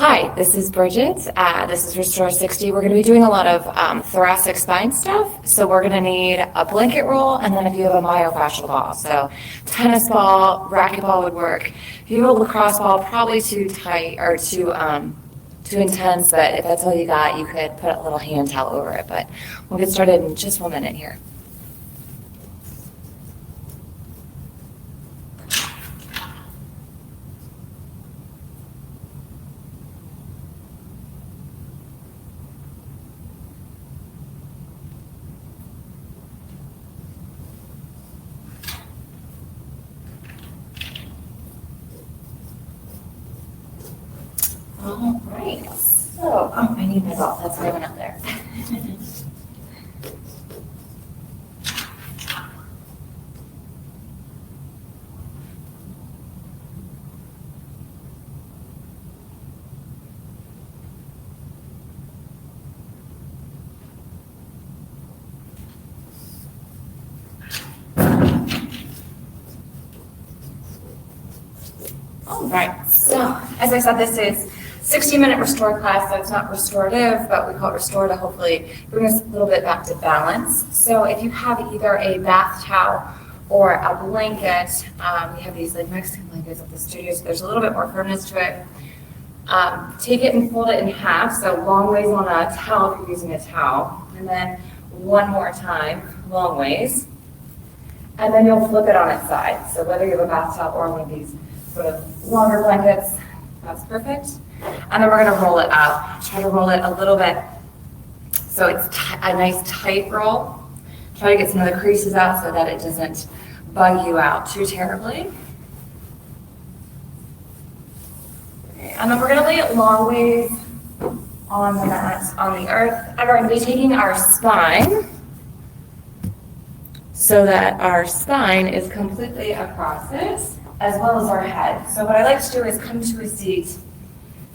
Hi, this is Bridget. This is Restore 60. We're going to be doing a lot of thoracic spine stuff. So we're going to need a blanket roll, and then if you have a myofascial ball. So tennis ball, racquetball would work. If you have a lacrosse ball, probably too tight or too intense, but if that's all you got, you could put a little hand towel over it. But we'll get started in just 1 minute here. All right, so, I need my ball, that's why I went up there. All right, so as I said, this is 60-minute restore class, so it's not restorative, but we call it restore to hopefully bring us a little bit back to balance. So if you have either a bath towel or a blanket, we have these like Mexican blankets at the studio, so there's a little bit more firmness to it. Take it and fold it in half, so long ways on a towel if you're using a towel, and then one more time, long ways, and then you'll flip it on its side. So whether you have a bath towel or one of these sort of longer blankets, that's perfect. And then we're going to roll it up. Try to roll it a little bit so it's a nice tight roll. Try to get some of the creases out so that it doesn't bug you out too terribly. Okay. And then we're going to lay it long ways on the mat, on the earth. And we're going to be taking our spine so that our spine is completely across this, as well as our head. So what I like to do is come to a seat,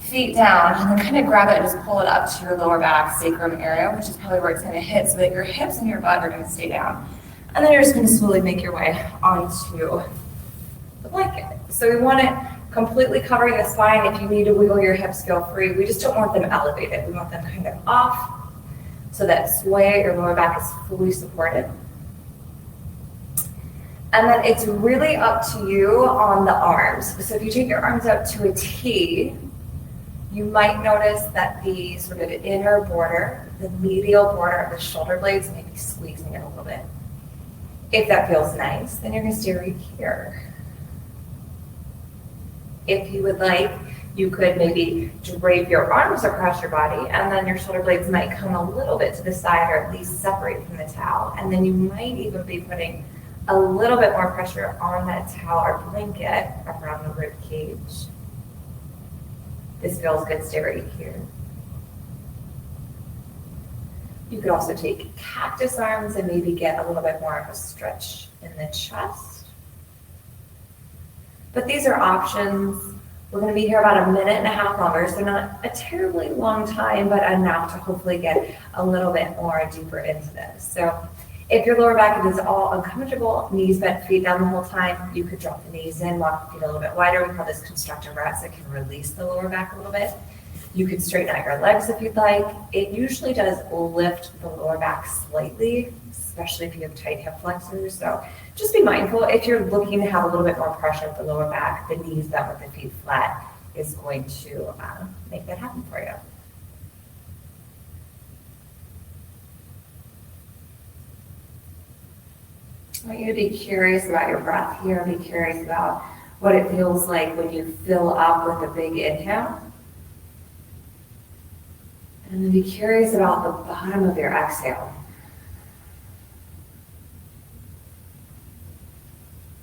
feet down, and then kind of grab it and just pull it up to your lower back sacrum area, which is probably where it's going to hit, so that your hips and your butt are going to stay down. And then you're just going to slowly make your way onto the blanket. So we want it completely covering the spine. If you need to wiggle your hips, feel free. We just don't want them elevated. We want them kind of off so that sway, your lower back is fully supported. And then it's really up to you on the arms. So if you take your arms out to a T, you might notice that the sort of inner border, the medial border of the shoulder blades may be squeezing it a little bit. If that feels nice, then you're going to stay right here. If you would like, you could maybe drape your arms across your body, and then your shoulder blades might come a little bit to the side, or at least separate from the towel. And then you might even be putting a little bit more pressure on that towel or blanket around the rib cage. This feels good, stay right here. You could also take cactus arms and maybe get a little bit more of a stretch in the chest. But these are options. We're going to be here about 1.5 minutes longer, so not a terribly long time, but enough to hopefully get a little bit more deeper into this. So if your lower back is all uncomfortable, knees bent, feet down the whole time, you could drop the knees in, walk the feet a little bit wider. We call this constructive rest. It can release the lower back a little bit. You could straighten out your legs if you'd like. It usually does lift the lower back slightly, especially if you have tight hip flexors. So just be mindful. If you're looking to have a little bit more pressure at the lower back, the knees bent with the feet flat is going to make that happen for you. I want you to be curious about your breath here. Be curious about what it feels like when you fill up with a big inhale. And then be curious about the bottom of your exhale.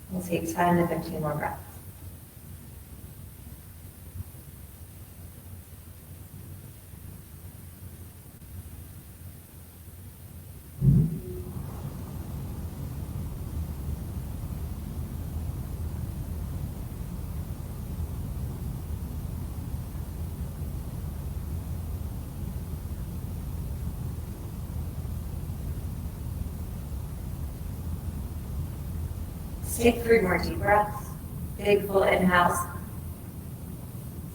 We'll take 10 to 15 more breaths. Take 3 more deep breaths. Big full inhales.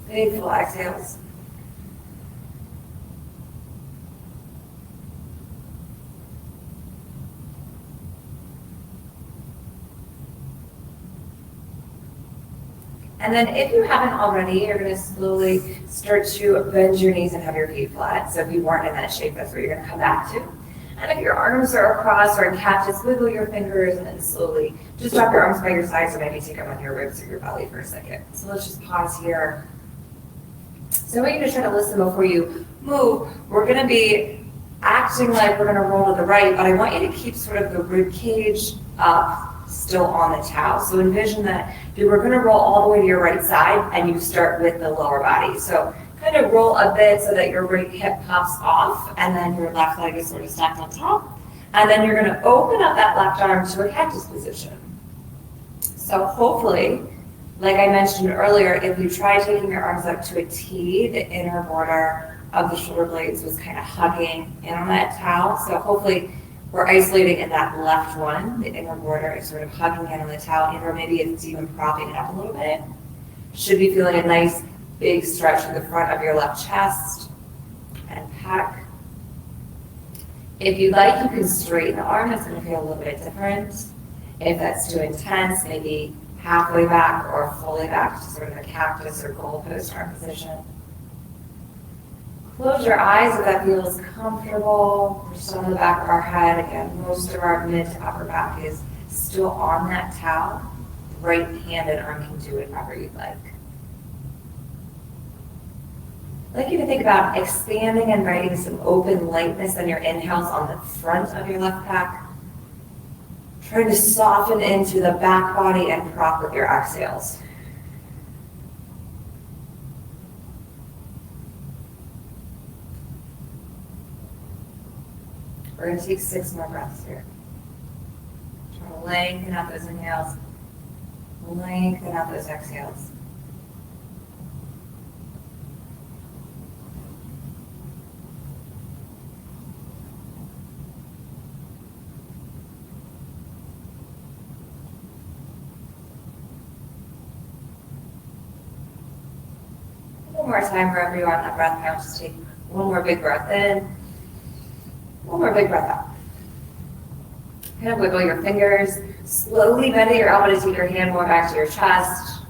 Big full exhales. And then if you haven't already, you're going to slowly start to bend your knees and have your feet flat. So if you weren't in that shape, that's where you're going to come back to. And if your arms are across or in cat, just wiggle your fingers and then slowly just drop your arms by your sides or maybe take them on your ribs or your belly for a second. So let's just pause here. So I want you to try to listen before you move. We're going to be acting like we're going to roll to the right, but I want you to keep sort of the rib cage up, still on the towel. So envision that we're going to roll all the way to your right side and you start with the lower body. So kind of roll a bit so that your right hip pops off and then your left leg is sort of stacked on top. And then you're going to open up that left arm to a cactus position. So hopefully, like I mentioned earlier, if you try taking your arms up to a T, the inner border of the shoulder blades was kind of hugging in on that towel. So hopefully we're isolating in that left one. The inner border is sort of hugging in on the towel, or maybe it's even propping it up a little bit. Should be feeling a nice big stretch in the front of your left chest and pec. If you'd like, you can straighten the arm. It's going to feel a little bit different. If that's too intense, maybe halfway back or fully back to sort of a cactus or goalpost arm position. Close your eyes if that feels comfortable. Just on the back of our head. Again, most of our mid to upper back is still on that towel. Right hand and arm can do whatever you'd like. I'd like you to think about expanding and inviting some open lightness on your inhales on the front of your left pec. Trying to soften into the back body and prop with your exhales. We're going to take 6 more breaths here. Try to lengthen out those inhales, lengthen out those exhales. One more time wherever you are on that breath count. Just take one more big breath in, one more big breath out. Kind of wiggle your fingers, slowly bend your elbow to take your hand more back to your chest,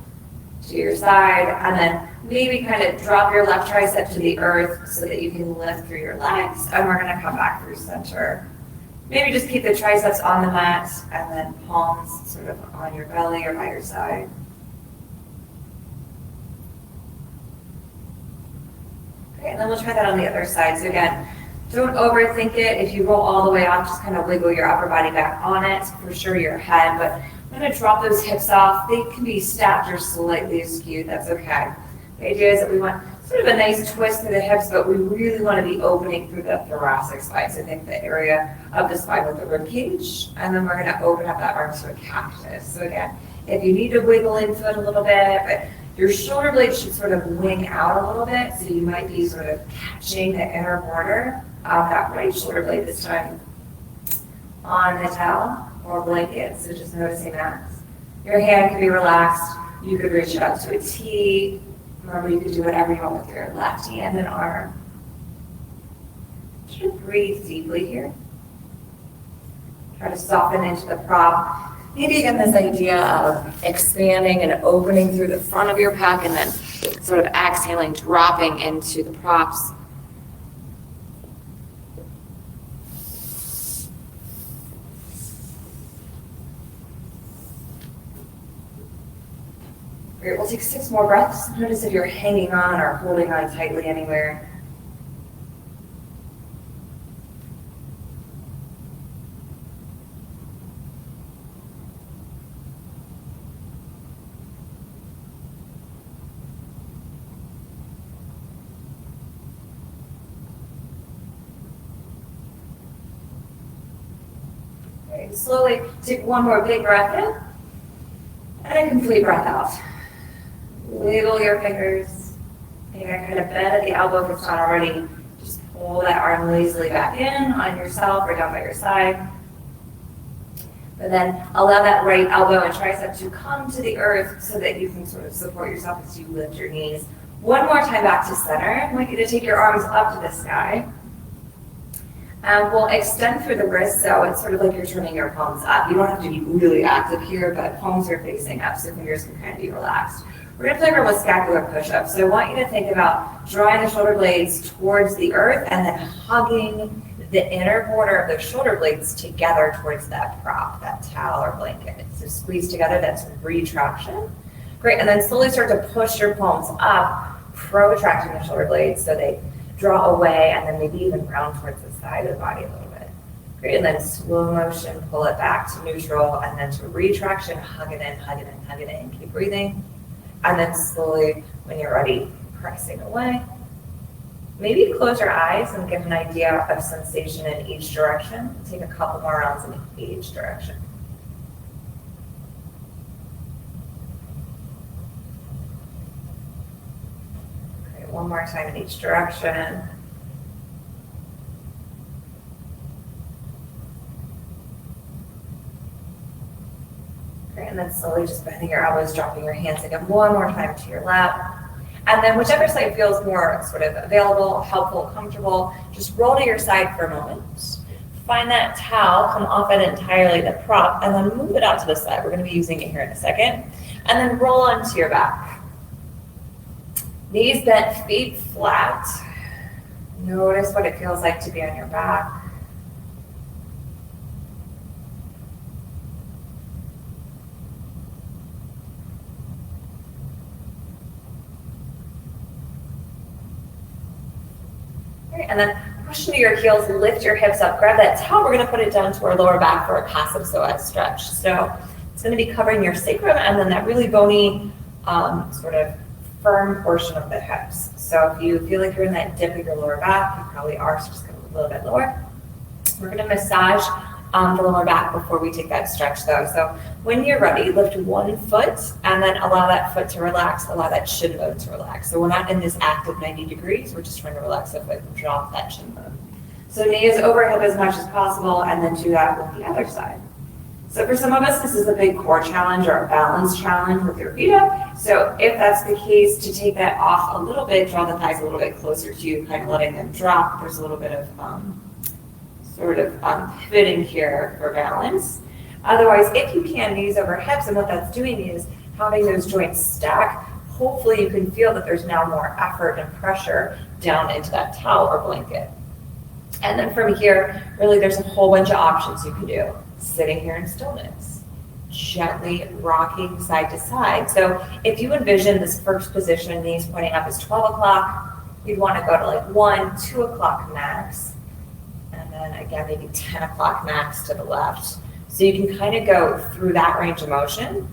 to your side, and then maybe kind of drop your left tricep to the earth so that you can lift through your legs, and we're going to come back through center. Maybe just keep the triceps on the mat and then palms sort of on your belly or by your side. Okay, and then we'll try that on the other side. So again, don't overthink it. If you roll all the way off, just kind of wiggle your upper body back on it. For sure your head, but I'm going to drop those hips off. They can be stacked or slightly askew. That's okay. The idea is that we want sort of a nice twist through the hips, but we really want to be opening through the thoracic spine. So think the area of the spine with the rib cage, and then we're going to open up that arm to a cactus. So again, if you need to wiggle into it a little bit, but your shoulder blades should sort of wing out a little bit, so you might be sort of catching the inner border of that right shoulder blade this time on the towel or blanket. So just noticing that. Your hand can be relaxed. You could reach it up to a T. Remember, you could do whatever you want with your left hand and arm. Just breathe deeply here. Try to soften into the prop. Maybe again this idea of expanding and opening through the front of your pec and then sort of exhaling, dropping into the props. Great, we'll take 6 more breaths. Notice if you're hanging on or holding on tightly anywhere. Slowly take one more big breath in and a complete breath out. Wiggle your fingers. You can kind of bend at the elbow if it's not already. Just pull that arm lazily back in on yourself or down by your side. But then allow that right elbow and tricep to come to the earth so that you can sort of support yourself as you lift your knees. One more time back to center. I want you to take your arms up to the sky. And we'll extend through the wrist, so it's sort of like you're turning your palms up. You don't have to be really active here, but palms are facing up, so fingers can kind of be relaxed. We're going to play around with scapular push-ups. So I want you to think about drawing the shoulder blades towards the earth and then hugging the inner border of the shoulder blades together towards that prop, that towel or blanket. So squeeze together, that's retraction. Great, and then slowly start to push your palms up, protracting the shoulder blades so they draw away and then maybe even round towards the side of the body a little bit. Great, and then slow motion, pull it back to neutral, and then to retraction, hug it in, hug it in, hug it in. Keep breathing. And then slowly, when you're ready, pressing away. Maybe close your eyes and get an idea of sensation in each direction. Take a couple more rounds in each direction. Okay, one more time in each direction. Okay, and then slowly just bending your elbows, dropping your hands again one more time to your lap. And then whichever side feels more sort of available, helpful, comfortable, just roll to your side for a moment. Find that towel, come off it entirely, the prop, and then move it out to the side. We're going to be using it here in a second. And then roll onto your back. Knees bent, feet flat. Notice what it feels like to be on your back. And then push into your heels, lift your hips up, grab that towel. We're going to put it down to our lower back for a passive psoas stretch. So it's going to be covering your sacrum and then that really bony, sort of firm portion of the hips. So if you feel like you're in that dip of your lower back, you probably are, so just go a little bit lower. We're going to massage the lower back before we take that stretch though. So when you're ready, lift one foot and then allow that foot to relax, allow that shin bone to relax. So we're not in this active 90 degrees, we're just trying to relax the foot and drop that shin bone. So knee is overhead as much as possible and then do that with the other side. So for some of us, this is a big core challenge or a balance challenge with your feet up. So if that's the case, to take that off a little bit, draw the thighs a little bit closer to you, kind of letting them drop. There's a little bit of pivoting here for balance. Otherwise, if you can, knees over hips, and what that's doing is having those joints stack. Hopefully you can feel that there's now more effort and pressure down into that towel or blanket. And then from here, really there's a whole bunch of options you can do. Sitting here in stillness, gently rocking side to side. So if you envision this first position, knees pointing up is 12 o'clock, you'd want to go to like 1, 2 o'clock max. And then again, maybe 10 o'clock max to the left. So you can kind of go through that range of motion.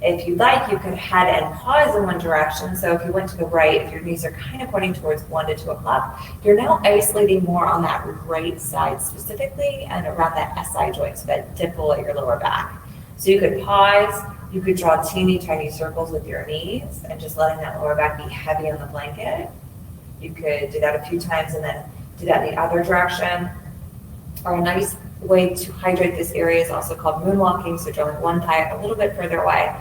If you'd like, you could head and pause in one direction. So if you went to the right, if your knees are kind of pointing towards 1 to 2 o'clock, you're now isolating more on that right side specifically and around that SI joint, so that dimple at your lower back. So you could pause, you could draw teeny tiny circles with your knees and just letting that lower back be heavy on the blanket. You could do that a few times and then do that in the other direction. Or a nice way to hydrate this area is also called moonwalking. So drawing one thigh a little bit further away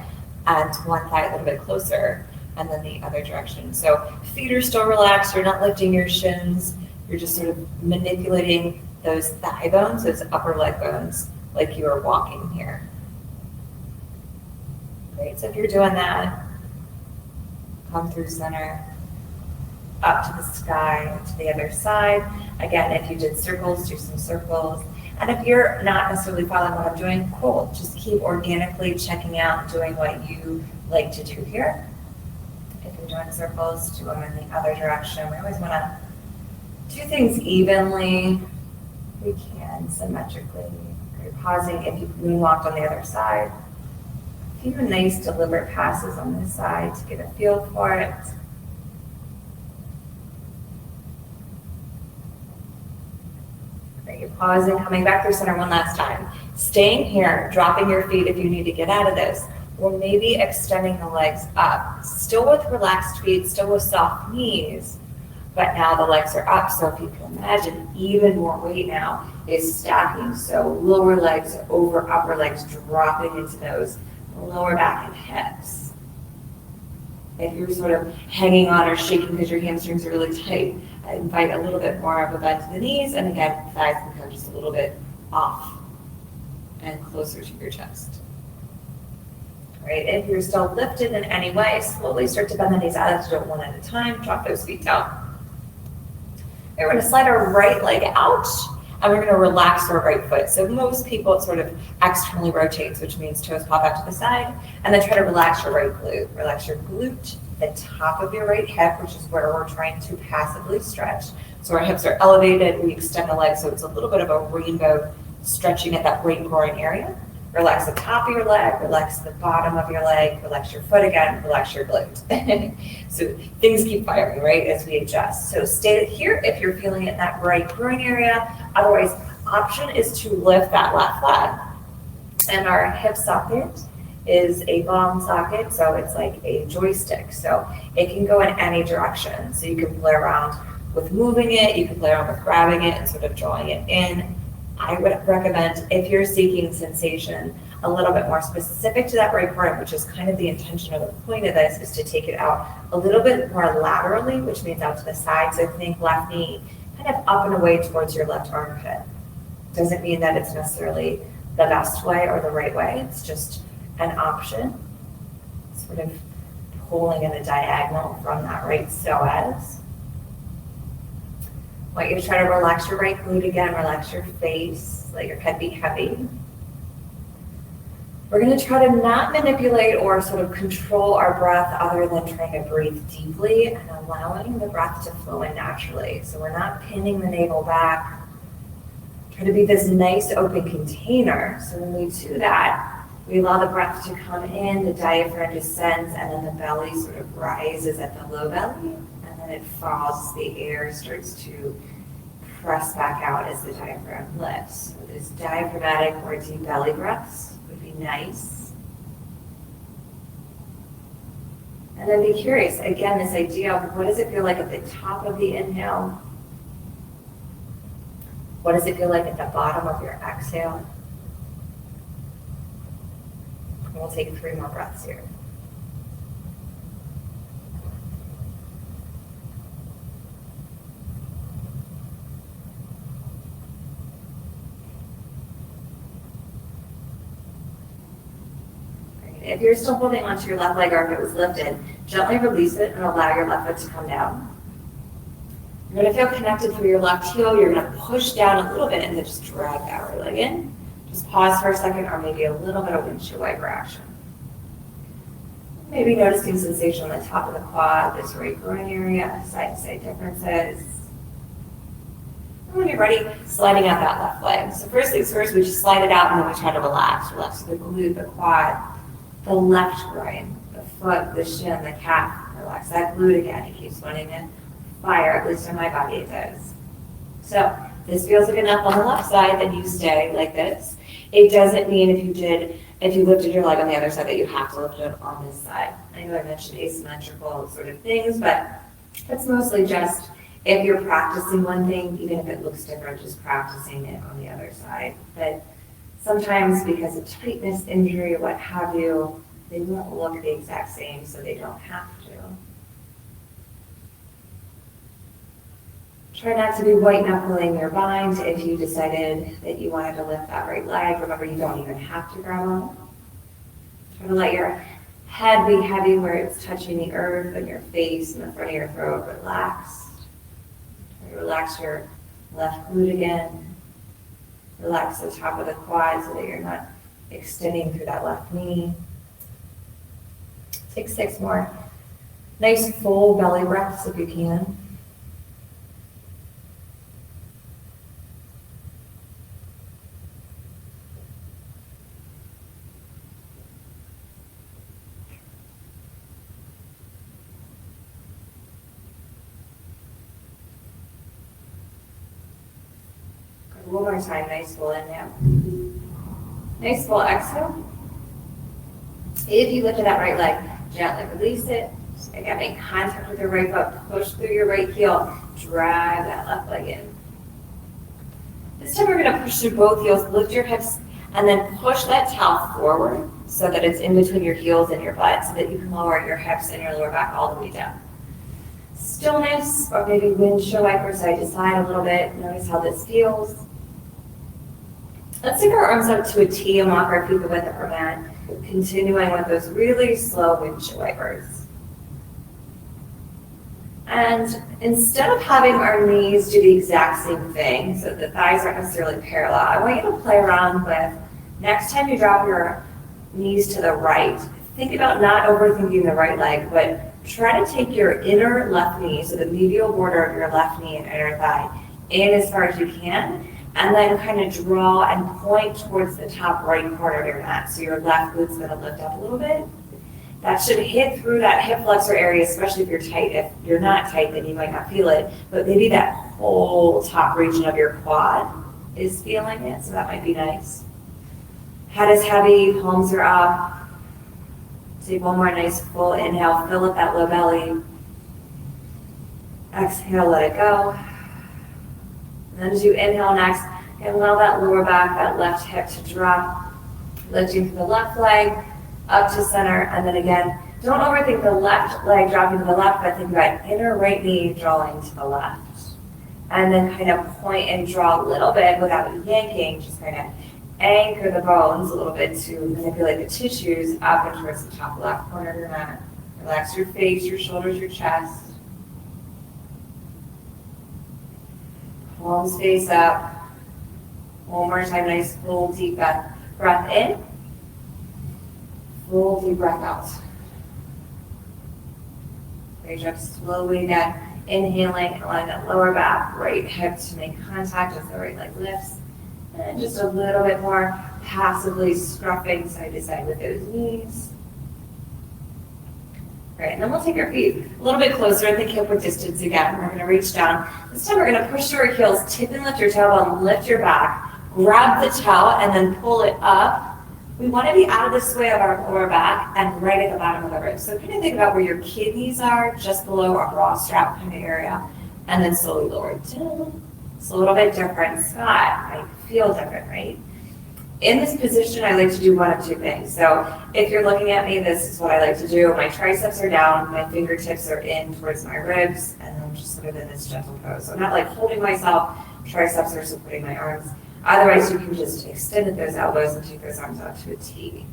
and one thigh a little bit closer, and then the other direction. So feet are still relaxed, you're not lifting your shins, you're just sort of manipulating those thigh bones, those upper leg bones, like you are walking here. Great, so if you're doing that, come through center, up to the sky, to the other side. Again, if you did circles, do some circles. And if you're not necessarily following what I'm doing, cool. Just keep organically checking out, doing what you like to do here. If you're doing circles, do them in the other direction. We always want to do things evenly. We can, symmetrically. You're pausing if you've moonwalked on the other side. A few nice deliberate passes on this side to get a feel for it. You're pausing, coming back through center one last time. Staying here, dropping your feet if you need to get out of this, or maybe extending the legs up. Still with relaxed feet, still with soft knees, but now the legs are up. So if you can imagine, even more weight now is stacking. So lower legs over upper legs, dropping into those lower back and hips. If you're sort of hanging on or shaking because your hamstrings are really tight, I invite a little bit more of a bend to the knees, and again, thighs can come just a little bit off and closer to your chest. right? If you're still lifted in any way, slowly start to bend the knees out. Let's do it one at a time. Drop those feet down. We're going to slide our right leg out, and we're going to relax our right foot. So most people, it sort of externally rotates, which means toes pop out to the side, and then try to relax your right glute. Relax your glute, the top of your right hip, which is where we're trying to passively stretch. So our hips are elevated, we extend the legs, so it's a little bit of a rainbow stretching at that right groin area. Relax the top of your leg, relax the bottom of your leg, relax your foot again, relax your glute. So things keep firing, right, as we adjust. So stay here if you're feeling it in that right groin area. Otherwise, option is to lift that left leg. And our hip socket is a ball socket, so it's like a joystick. So it can go in any direction. So you can play around with moving it, you can play around with grabbing it and sort of drawing it in. I would recommend, if you're seeking sensation a little bit more specific to that right groin, which is kind of the intention or the point of this, is to take it out a little bit more laterally, which means out to the side. So think left knee kind of up and away towards your left armpit. Doesn't mean that it's necessarily the best way or the right way. It's just an option. Sort of pulling in a diagonal from that right psoas. I want you to try to relax your right glute again, relax your face, let your head be heavy. We're going to try to not manipulate or sort of control our breath other than trying to breathe deeply and allowing the breath to flow in naturally. So we're not pinning the navel back. Try to be this nice open container. So when we do that, we allow the breath to come in, the diaphragm descends, and then the belly sort of rises at the low belly. It falls, the air starts to press back out as the diaphragm lifts. So these diaphragmatic or deep belly breaths would be nice. And then be curious, again, this idea of what does it feel like at the top of the inhale? What does it feel like at the bottom of your exhale? And we'll take 3 more breaths here. If you're still holding onto your left leg or if it was lifted, gently release it and allow your left foot to come down. You're going to feel connected through your left heel. You're going to push down a little bit and then just drag that right leg in. Just pause for a second or maybe a little bit of windshield wiper action. Maybe noticing sensation on the top of the quad, this right groin area, side-to-side differences. And when you're ready, sliding out that left leg. So first things first, we just slide it out and then we try to relax. Relax the glute, the quad, the left groin, the foot, the shin, the calf. Relax that glute again. It keeps wanting to fire, at least in my body it does. So this feels like enough on the left side, then you stay like this. It doesn't mean if you lifted your leg on the other side that you have to lift it on this side. I know I mentioned asymmetrical sort of things, but it's mostly just if you're practicing one thing, even if it looks different, just practicing it on the other side. But sometimes because of tightness, injury, what have you, they won't look the exact same, so they don't have to. Try not to be white knuckling your bind if you decided that you wanted to lift that right leg. Remember, you don't even have to grab on. Try to let your head be heavy where it's touching the earth and your face and the front of your throat relaxed. Try to relax your left glute again. Relax the top of the quad so that you're not extending through that left knee. Take 6 more. Nice full belly breaths if you can. One more time, nice full inhale. Nice full exhale. If you lifted that right leg, gently release it. Again, make contact with your right foot, push through your right heel, drag that left leg in. This time we're going to push through both heels, lift your hips, and then push that towel forward so that it's in between your heels and your butt so that you can lower your hips and your lower back all the way down. Stillness, or maybe windshield wiper side to side a little bit. Notice how this feels. Let's take our arms up to a T and walk our feet the width of our mat. Continuing with those really slow windshield wipers. And instead of having our knees do the exact same thing, so the thighs aren't necessarily parallel, I want you to play around with, next time you drop your knees to the right, think about not overthinking the right leg, but try to take your inner left knee, so the medial border of your left knee and inner thigh, in as far as you can, and then kind of draw and point towards the top right corner of your mat. So your left glute's gonna lift up a little bit. That should hit through that hip flexor area, especially if you're tight. If you're not tight, then you might not feel it, but maybe that whole top region of your quad is feeling it, so that might be nice. Head is heavy, palms are up. Take one more nice full inhale, fill up that low belly. Exhale, let it go. And then as you inhale next, and allow that lower back, that left hip to drop, lifting through the left leg, up to center, and then again, don't overthink the left leg dropping to the left, but think about inner right knee drawing to the left. And then kind of point and draw a little bit without yanking, just kind of anchor the bones a little bit to manipulate the tissues up and towards the top left corner of your mat. Relax your face, your shoulders, your chest. Palms face up. One more time, nice full deep breath in. Full deep breath out. Reach up slowly down. Inhaling, allowing that lower back, right hip to make contact as the right leg lifts. And just a little bit more passively scruffing side to side with those knees. Great, and then we'll take our feet a little bit closer and think hip width distance again. We're gonna reach down. This time we're gonna push through our heels, tip and lift your tailbone, lift your back, grab the towel and then pull it up. We wanna be out of the sway of our lower back and right at the bottom of the ribs. So kind of think about where your kidneys are, just below our bra strap kind of area, and then slowly lower it down. It's a little bit different spot, might feel different, right? In this position, I like to do one of two things. So if you're looking at me, this is what I like to do. My triceps are down, my fingertips are in towards my ribs, and then I'm just sort of in this gentle pose. So I'm not like holding myself, triceps are supporting my arms. Otherwise, you can just extend those elbows and take those arms out to a T.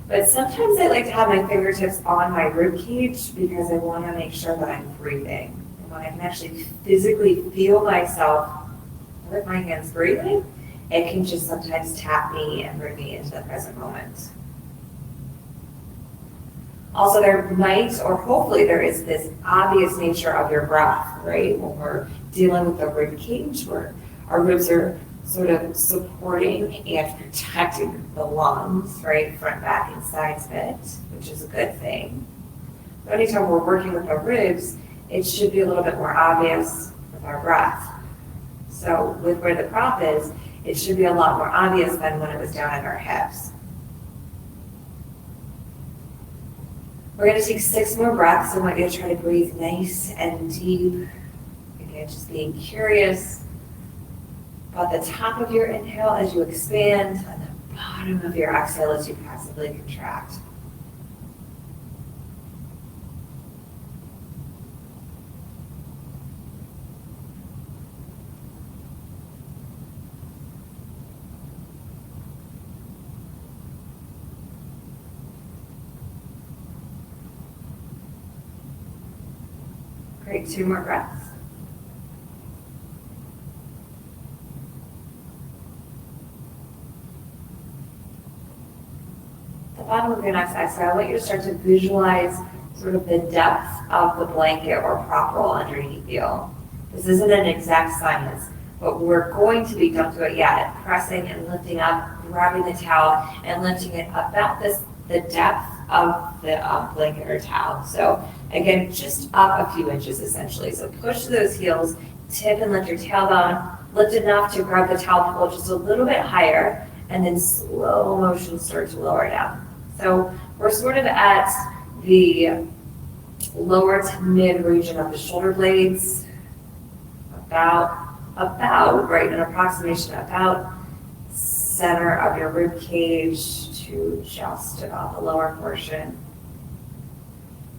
But sometimes I like to have my fingertips on my rib cage because I want to make sure that I'm breathing. And when I can actually physically feel myself with my hands breathing, it can just sometimes tap me and bring me into the present moment. Also, there might, or hopefully there is this obvious nature of your breath, right? When we're dealing with the rib cage, where our ribs are sort of supporting and protecting the lungs, right? Front, back, and sides bit, which is a good thing. But anytime we're working with our ribs, it should be a little bit more obvious with our breath. So with where the prop is, it should be a lot more obvious than when it was down at our hips. We're going to take 6 more breaths. I want you to try to breathe nice and deep. Again, just being curious about the top of your inhale as you expand and the bottom of your exhale as you passively contract. Great, 2 more breaths. The bottom of your next exhale, I want you to start to visualize sort of the depth of the blanket or prop roll underneath you. This isn't an exact science, but we're going to be, don't do it yet, pressing and lifting up, grabbing the towel and lifting it about the depth of the blanket or towel. So again, just up a few inches essentially. So push those heels, tip and lift your tailbone, lift enough to grab the towel, pull just a little bit higher, and then slow motion start to lower down. So we're sort of at the lower to mid region of the shoulder blades, about right, an approximation about center of your rib cage to just about the lower portion.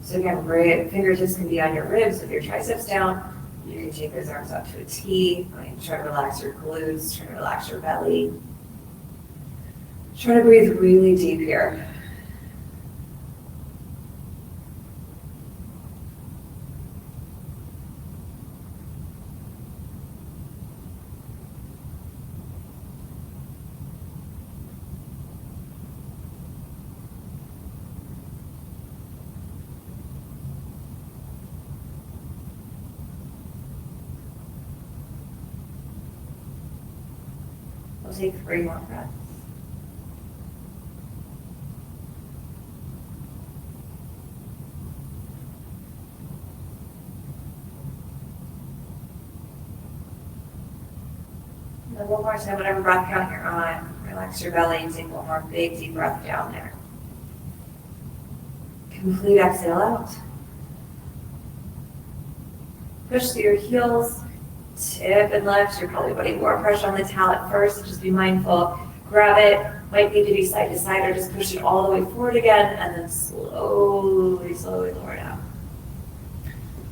So again, fingertips can be on your ribs with your triceps down. You can take those arms up to a T. Try to relax your glutes, try to relax your belly. Try to breathe really deep here. We'll take 3 more breaths. And then one more time, whatever breath count you're on, relax your belly and take one more big deep breath down there. Complete exhale out. Push through your heels, tip and lift. You're probably putting more pressure on the towel at first, so just be mindful. Grab it, might need to be side to side or just push it all the way forward again and then slowly lower it down.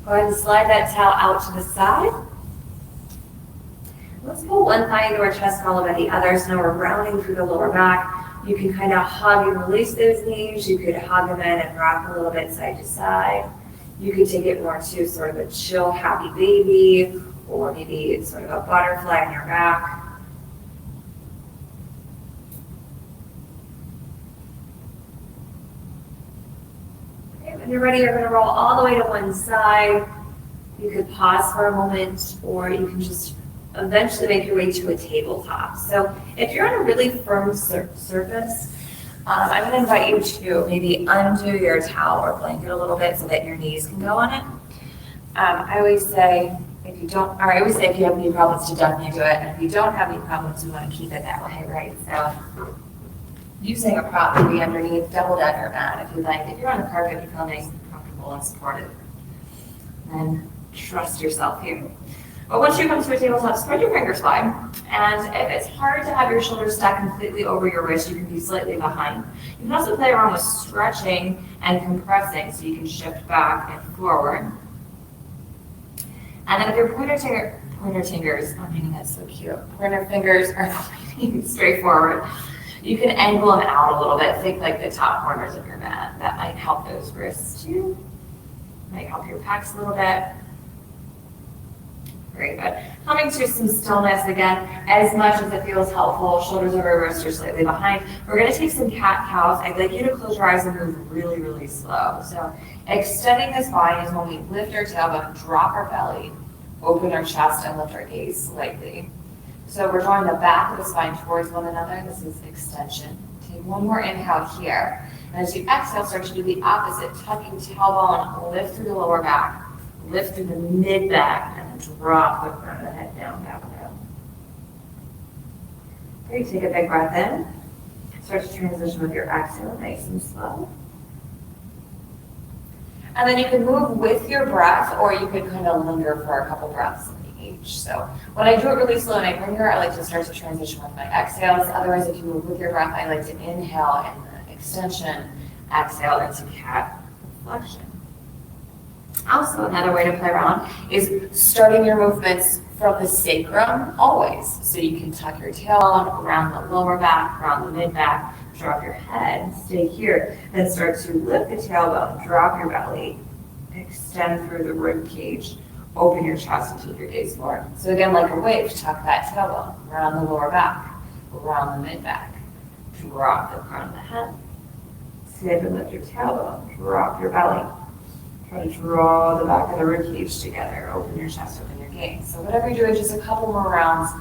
Go ahead and slide that towel out to the side. Let's pull one thigh into our chest followed by the other. So now we're rounding through the lower back. You can kind of hug and release those knees. You could hug them in and rock a little bit side to side. You could take it more to sort of a chill, happy baby, or maybe it's sort of a butterfly on your back. Okay, when you're ready, you're going to roll all the way to one side. You could pause for a moment, or you can just eventually make your way to a tabletop. So if you're on a really firm surface, I'm going to invite you to maybe undo your towel or blanket a little bit so that your knees can go on it. I always say if you have knee problems to duck into it, and if you don't have knee problems, you want to keep it that way, right? So using a prop would be underneath, double down your mat if you like. If you're on the carpet, you feel nice and comfortable and supported. And trust yourself here. But once you come to a tabletop, spread your fingers wide. And if it's hard to have your shoulders stack completely over your wrist, you can be slightly behind. You can also play around with stretching and compressing so you can shift back and forward. And then if your pointer fingers, oh man, that's so cute. Pointer fingers are pointing straight forward. You can angle them out a little bit. Think like the top corners of your mat. That might help those wrists too. Might help your pecs a little bit. Very good. Coming to some stillness again, as much as it feels helpful, shoulders over wrists are slightly behind. We're going to take some cat-cows. I'd like you to close your eyes and move really, really slow. So extending the spine is when we lift our tailbone, drop our belly, open our chest, and lift our gaze slightly. So we're drawing the back of the spine towards one another. This is extension. Take one more inhale here. And as you exhale, start to do the opposite, tucking tailbone, lift through the lower back, lift through the mid-back, and then drop the front of the head down, back down. Okay, take a big breath in. Start to transition with your exhale, nice and slow. And then you can move with your breath, or you could kind of linger for a couple breaths in each. So when I do it really slow and I linger, I like to start to transition with my exhales. Otherwise, if you move with your breath, I like to inhale in the extension, exhale into cat flexion. Also, another way to play around is starting your movements from the sacrum always. So you can tuck your tailbone around the lower back, around the mid-back, drop your head, stay here, then start to lift the tailbone, drop your belly, extend through the rib cage, open your chest and keep your gaze forward. So again, like a wave, tuck that tailbone around the lower back, around the mid-back, drop the front of the head, sit and lift your tailbone, drop your belly. Try to draw the back of the rib cage together, open your chest, open your gaze. So whatever you're doing, just a couple more rounds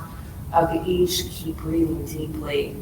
of each. Keep breathing deeply.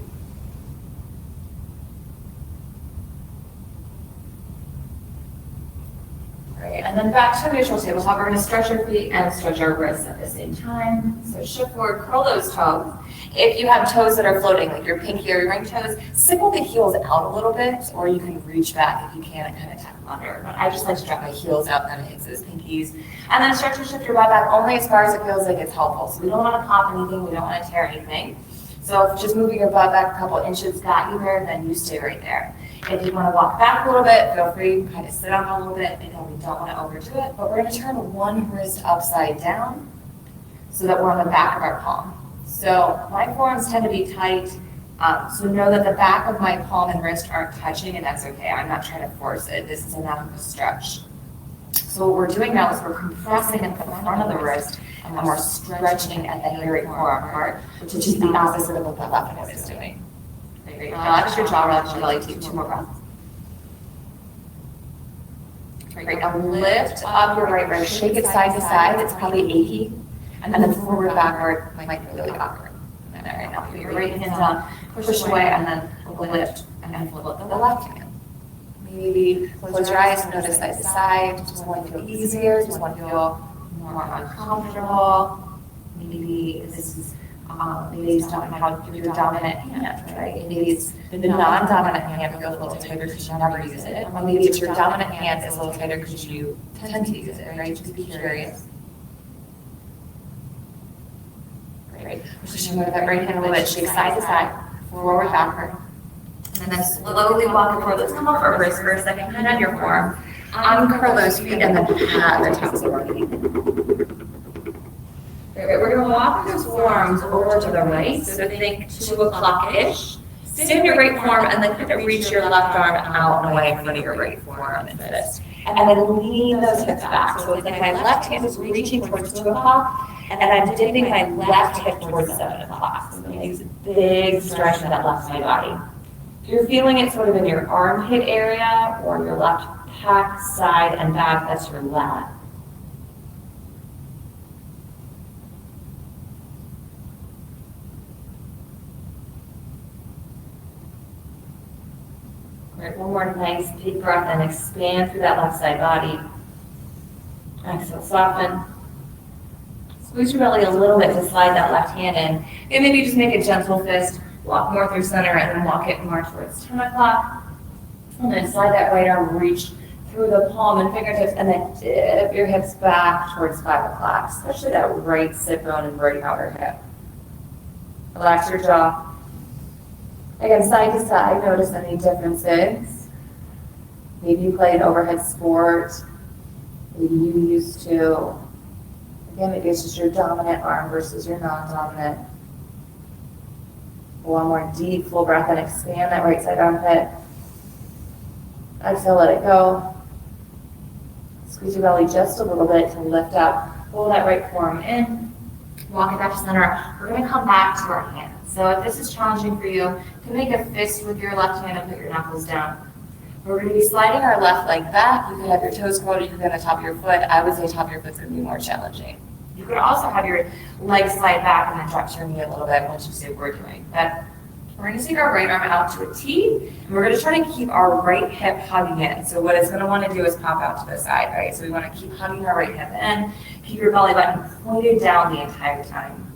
Great, and then back to neutral tabletop. We're going to stretch our feet and stretch our wrists at the same time. So shift forward, curl those toes. If you have toes that are floating, like your pinky or your ring toes, sickle the heels out a little bit, or you can reach back if you can and kind of tuck them under. But I just like to drop my heels out and then it hits those pinkies. And then stretch and shift your butt back only as far as it feels like it's helpful. So we don't want to pop anything, we don't want to tear anything. So if just moving your butt back a couple inches got you there, then you stay right there. If you want to walk back a little bit, feel free to kind of sit on a little bit. Again, we don't want to overdo it, but we're going to turn one wrist upside down so that we're on the back of our palm. So my forearms tend to be tight. So know that the back of my palm and wrist aren't touching, and that's okay. I'm not trying to force it. This is enough of a stretch. So what we're doing now is we're compressing at the front of the wrist, and we're stretching at the hairy forearm part, which is the opposite of what the left hip is doing. Great. Relax your jaw, relax your belly. Take 2 more breaths. Great. Now lift up your right wrist, shake it side to side. It's probably achy, and then forward, backward might be really awkward. All right, now put your right hand down, push away, and then lift and flip the left hand. Maybe close your eyes and notice side to side. Does one feel easier? Does one feel more uncomfortable? Maybe this is based on how your dominant hand, right? Maybe it's the non-dominant hand feels a little tighter because you never use it. Or maybe it's your dominant hand is a little tighter because you tend to use it, right? Just be curious. Great. Push over that right hand a little bit, shake side to side, forward, backward. And then slowly walk it forward. Let's come off our wrist for a second, hand on your forearm. Uncurl those feet and then pat the tops of our feet. Great, we're going to walk those forearms over to the right, so think 2 o'clock-ish. Stand your right forearm and then kind of reach your left arm out and away in front of your right forearm and fist. And then lean those hips back. So it's like my left hand is reaching towards 2 o'clock, and I'm dipping my left hip towards 7 o'clock. So I'm going to use a big stretch of that left side body. If you're feeling it sort of in your armpit area or your left pec, side, and back, that's your lat. Great, one more nice big breath and expand through that left side body. Exhale, soften. Squeeze your belly a little bit to slide that left hand in. And maybe just make a gentle fist, walk more through center, and then walk it more towards 10 o'clock. And then slide that right arm, reach through the palm and fingertips, and then dip your hips back towards 5 o'clock, especially that right sit bone and right outer hip. Relax your jaw. Again, side to side, notice any differences. Maybe you play an overhead sport. Maybe you used to. Again, maybe it's just your dominant arm versus your non-dominant. One more deep, full breath and expand that right side armpit. Exhale, let it go. Squeeze your belly just a little bit to lift up. Pull that right forearm in. Walk it back to center. We're going to come back to our hands. So if this is challenging for you, you can make a fist with your left hand and put your knuckles down. We're going to be sliding our left leg back. You could have your toes curled, you could be on the top of your foot. I would say top of your foot is going to be more challenging. You could also have your leg slide back and then drop your knee a little bit once you see what we're doing. But we're going to take our right arm out to a T, and we're going to try to keep our right hip hugging in. So what it's going to want to do is pop out to the side, right? So we want to keep hugging our right hip in, keep your belly button pointed down the entire time.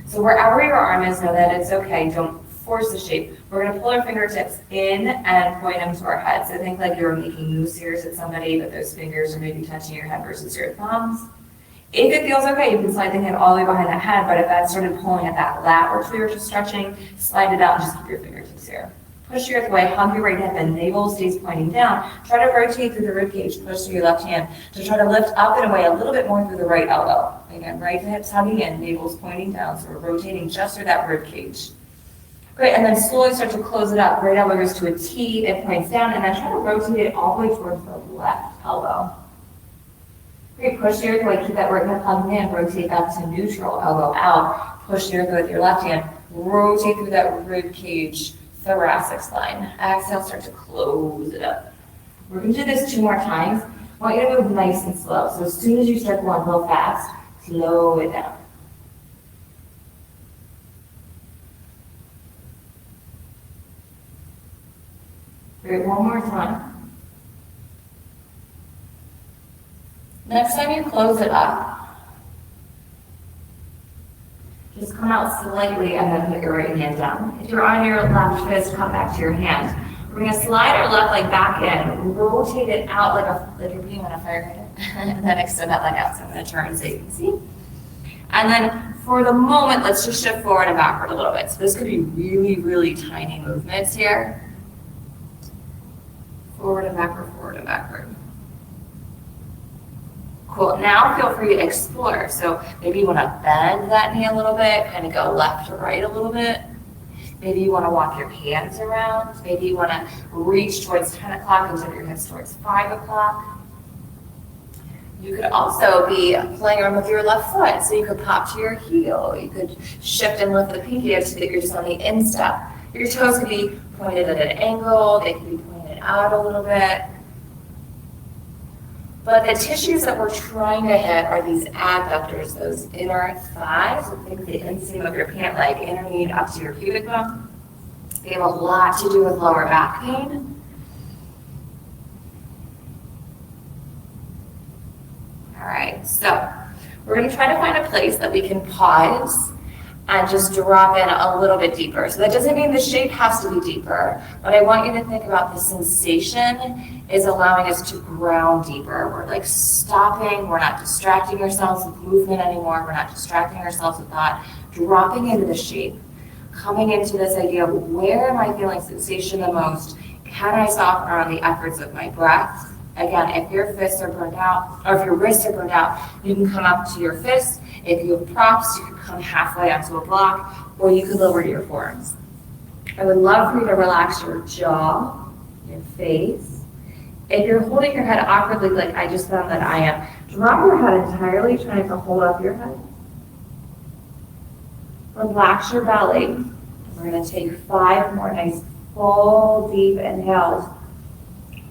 So wherever your arm is, know that it's okay. Don't force the shape. We're going to pull our fingertips in and point them to our head. So think like you're making moose ears at somebody, but those fingers are maybe touching your head versus your thumbs. If it feels okay, you can slide the hand all the way behind the head, but if that started pulling at that lat or we were just stretching, slide it out and just keep your fingertips here. Push your hip away, hug your right hip, and navel stays pointing down. Try to rotate through the ribcage, push through your left hand to try to lift up and away a little bit more through the right elbow. Again, right hip's hugging in, navel's pointing down, so we're rotating just through that ribcage. Great, and then slowly start to close it up. Right elbow goes to a T, it points down, and then try to rotate it all the way towards the left elbow. Great, push the earth away, keep that right hip hugging in, rotate back to neutral, elbow out. Push the earth away with your left hand, rotate through that rib cage, thoracic spine. Exhale, start to close it up. We're going to do this 2 more times. I want you to move nice and slow. So as soon as you start going real fast, slow it down. Great, one more time. Next time you close it up, just come out slightly and then put your right hand down. If you're on your left fist, come back to your hand. We're going to slide our left leg back in, rotate it out like you're being on a fire hydrant, and then extend that leg out. So I'm going to turn so you can see. And then for the moment, let's just shift forward and backward a little bit. So this could be really, really tiny movements here. Forward and backward, forward and backward. Cool, now feel free to explore. So maybe you want to bend that knee a little bit, kind of go left to right a little bit. Maybe you want to walk your hands around. Maybe you want to reach towards 10 o'clock and turn your hips towards 5 o'clock. You could also be playing around with your left foot. So you could pop to your heel. You could shift and lift the pinky up so that you're just on the instep. Your toes could be pointed at an angle. They could be pointed out a little bit. But the tissues that we're trying to hit are these adductors, those inner thighs. So think the inseam of your pant leg, inner knee up to your pubic bone. They have a lot to do with lower back pain. All right, so we're going to try to find a place that we can pause and just drop in a little bit deeper. So that doesn't mean the shape has to be deeper, but I want you to think about the sensation is allowing us to ground deeper. We're like stopping, we're not distracting ourselves with movement anymore, we're not distracting ourselves with thought, dropping into the shape, coming into this idea of where am I feeling sensation the most? Can I soften around the efforts of my breath? Again, if your fists are burned out, or if your wrists are burned out, you can come up to your fists. If you have props, you can come halfway onto a block, or you could lower to your forearms. I would love for you to relax your jaw, your face. If you're holding your head awkwardly, like I just found that I am, drop your head entirely, trying to hold up your head. Relax your belly. We're going to take 5 more nice, full, deep inhales.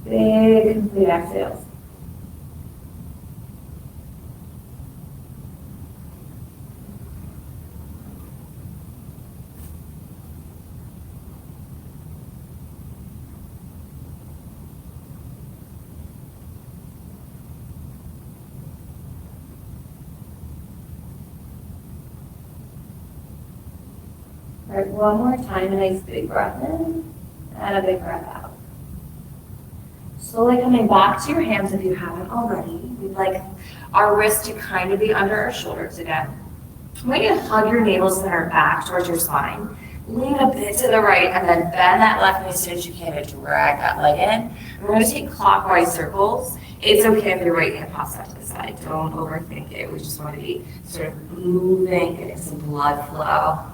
Big, complete exhales. All right, one more time, a nice big breath in and a big breath out. Slowly coming back to your hands if you haven't already. We'd like our wrists to kind of be under our shoulders again. I want you to hug your navel center back towards your spine. Lean a bit to the right and then bend that left knee as soon as you can to drag that leg in. And we're going to take clockwise circles. It's okay if your right hand pops out to the side. Don't overthink it. We just want to be sort of moving, getting some blood flow.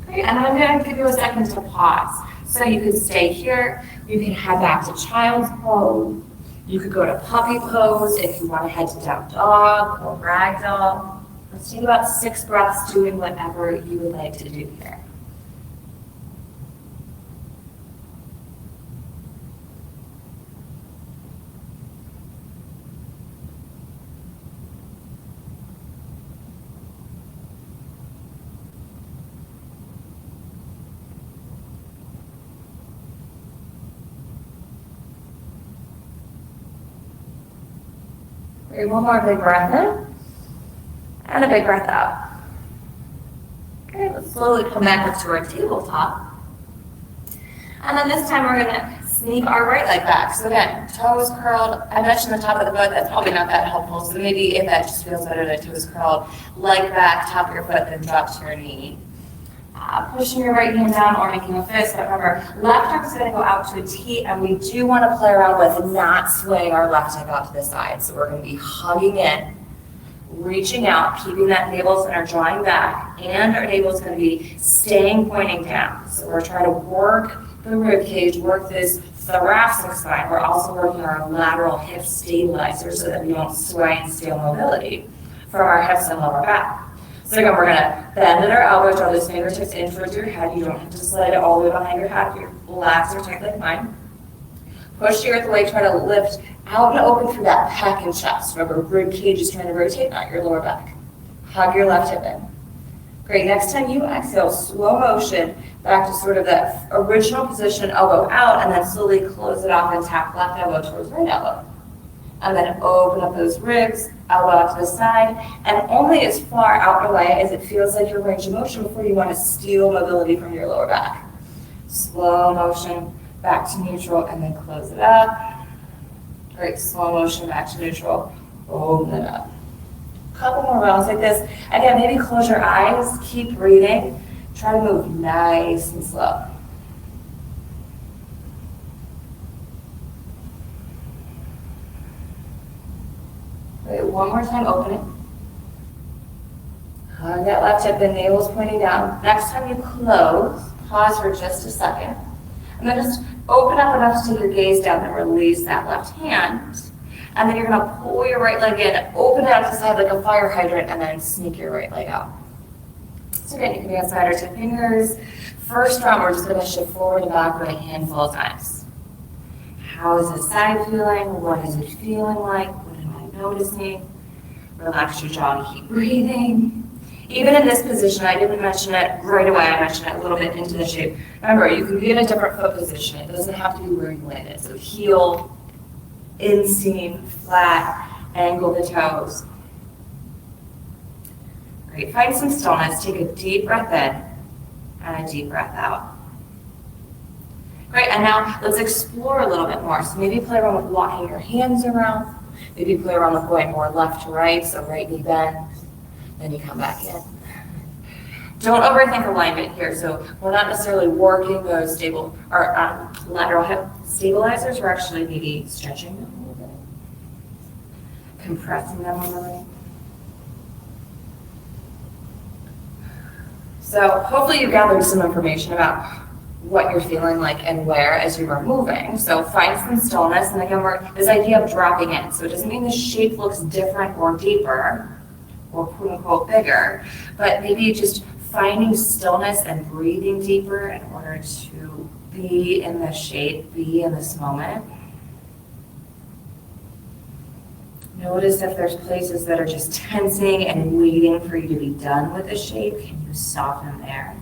Great, and I'm going to give you a second to pause. So you could stay here, you can head back to child's pose, you could go to puppy pose if you want to head to down dog or ragdoll. Let's take about 6 breaths doing whatever you would like to do here. Great, one more big breath in, and a big breath out. Okay, let's slowly come back up to our tabletop. And then this time we're gonna sneak our right leg back. So again, toes curled. I mentioned the top of the foot, that's probably not that helpful. So maybe if that just feels better, the toes curled, leg back, top of your foot, then drop to your knee. Pushing your right hand down or making a fist, but remember, left arm is going to go out to a T, and we do want to play around with not swaying our left hip out to the side. So we're going to be hugging in, reaching out, keeping that navel center drawing back, and our navel is going to be staying pointing down. So we're trying to work the rib cage, work this thoracic spine. We're also working our lateral hip stabilizer so that we don't sway and steal mobility from our hips and lower back. So again, we're going to bend at our elbow, draw those fingertips in towards your head. You don't have to slide it all the way behind your head. Your lats are tight like mine. Push the earth away, try to lift out and open through that pec and chest. Remember, rib cage is trying to rotate, not your lower back. Hug your left hip in. Great, next time you exhale, slow motion, back to sort of that original position, elbow out, and then slowly close it off and tap left elbow towards right elbow. And then open up those ribs, elbow out to the side, and only as far out and away as it feels like your range of motion before you want to steal mobility from your lower back. Slow motion, back to neutral, and then close it up. Great, slow motion, back to neutral, open it up. Couple more rounds like this. Again, maybe close your eyes, keep breathing. Try to move nice and slow. Great, one more time, open it. Hug that left hip, the navel's pointing down. Next time you close, pause for just a second. And then just open up enough to take your gaze down and release that left hand. And then you're gonna pull your right leg in, open it out to the side like a fire hydrant, and then sneak your right leg out. So again, you can be on side or two fingers. First round, we're just gonna shift forward and backward a handful of times. How is this side feeling? What is it feeling like? What am I noticing? Relax your jaw and keep breathing. Even in this position, I didn't mention it right away, I mentioned it a little bit into the shape. Remember, you can be in a different foot position. It doesn't have to be where you landed. So heel, inseam, flat, angle the toes. Great, find some stillness. Take a deep breath in and a deep breath out. Great, and now let's explore a little bit more. So maybe play around with walking your hands around. Maybe play around with going more left to right, so right knee bend. Then you come back in. Don't overthink alignment here. So we're not necessarily working those stable or lateral hip stabilizers. We're actually maybe stretching them a little bit, compressing them a little bit. So hopefully you gathered some information about what you're feeling like and where as you are moving. So find some stillness. And again, this idea of dropping in. So it doesn't mean the shape looks different or deeper or quote unquote bigger, but maybe just finding stillness and breathing deeper in order to be in the shape, be in this moment. Notice if there's places that are just tensing and waiting for you to be done with the shape. Can you soften there?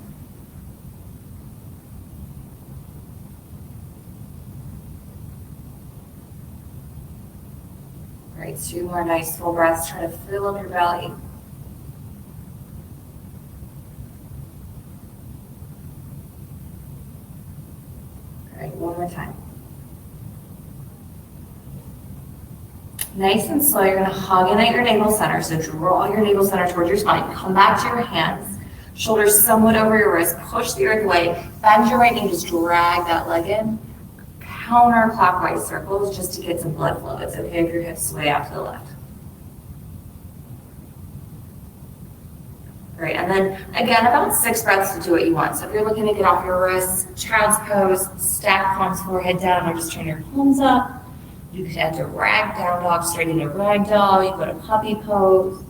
Great, 2 more nice full breaths. Try to fill up your belly. Great, one more time. Nice and slow, you're gonna hug in at your navel center. So draw your navel center towards your spine. Come back to your hands. Shoulders somewhat over your wrist. Push the earth away. Bend your right knee, just drag that leg in. Counterclockwise circles just to get some blood flow. It's okay if your hips sway out to the left. Great, and then again, about 6 breaths to do what you want. So if you're looking to get off your wrists, child's pose, stack palms, forehead down, or just turn your palms up. You can enter rag down dog, straight into rag doll. You go to puppy pose.